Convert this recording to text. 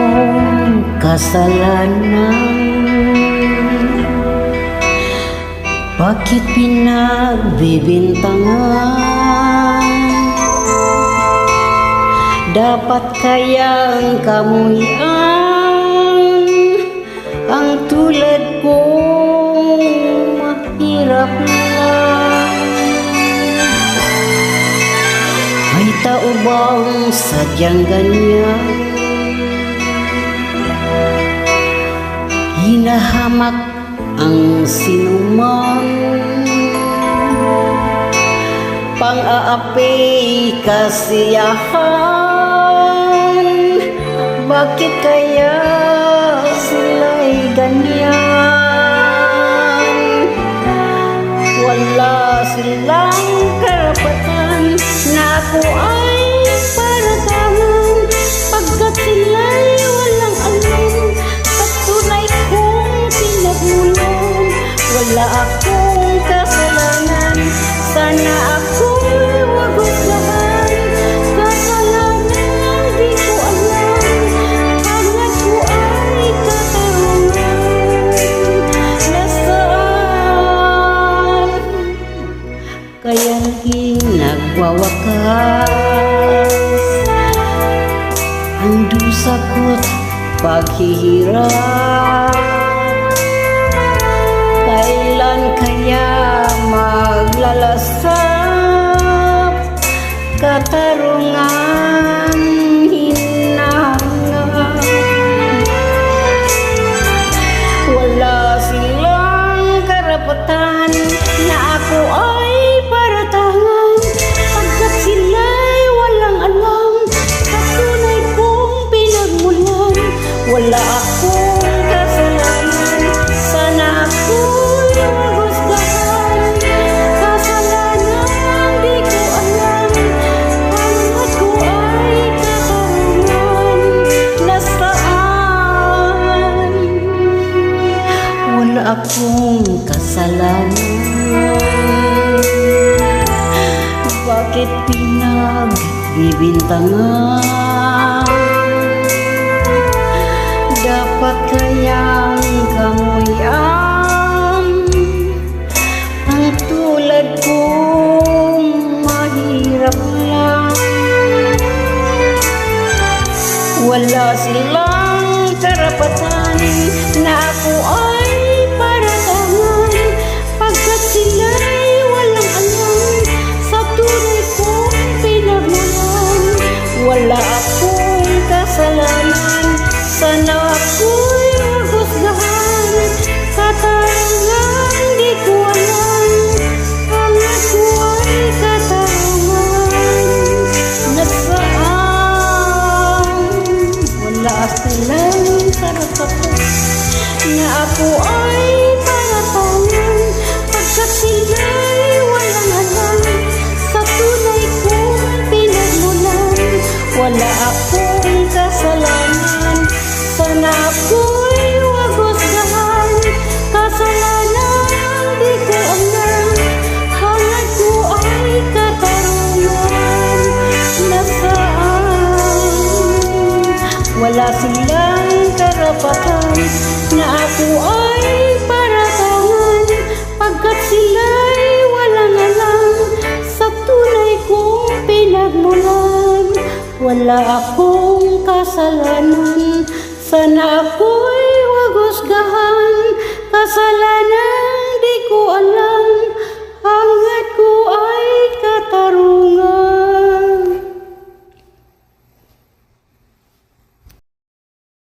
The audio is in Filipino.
akong kasalanan? Bakit pinagbibintangan? Dapat kayang kamuhian ang tulad kong mahirap lang? May tao bang sadyang ganyan? Hinahamak ang sinuman, pang-aapi kasiyahan. Bakit kaya sila'y ganyan? Wala silang karapatan na ako ay paratahan, pagkat sila'y walang alam sa tunay kong pinagmulan. Wala akong kasalanan, sana ako'y wag husgahan. Kasalanan di ko alam, hangat ko ay katarungan. Nasaan kaya naging nagwawakas ang dusa ko't paghihirap? Kailan kaya maglalasap katarungan hinahangap? Wala silang karapatan na ako ay paratangan, pagkat sila'y walang alam sa tunay kong pinagmulan. Wala akong kasalanan, sana ako'y mahusgahan. Kasalanan di ko alam, hangat ko ay katarungan. Nasaan? Wala akong kasalanan, bakit pinagbibintangan? Dapat kayang kamuhian ang tulad kong mahirap lang? Wala silang karapatan na ako ay paratangan, pagkat sila'y walang alam sa tunay kong pinagmulan. Wala akong kasalanan, sana ako'y mahusgahan. Katarungan di ko alam, hangat ko ay katarungan. Nasaan? Wala silang karapatan na ako ay paratangan, pagkat sila'y walang alam sa tunay kong pinagmulan. Wala akong kasalanan, sana ako'y wag husgahan. Kasalanan di ko alam, hangat ko ay katarungan. Nasaan? Wala silang karapatan na ako ay paratangan, pagkat sila'y walang alam sa tunay kong pinagmulan. Wala akong kasalanan, sana ako'y wag husgahan. Kasalanan di ko alam,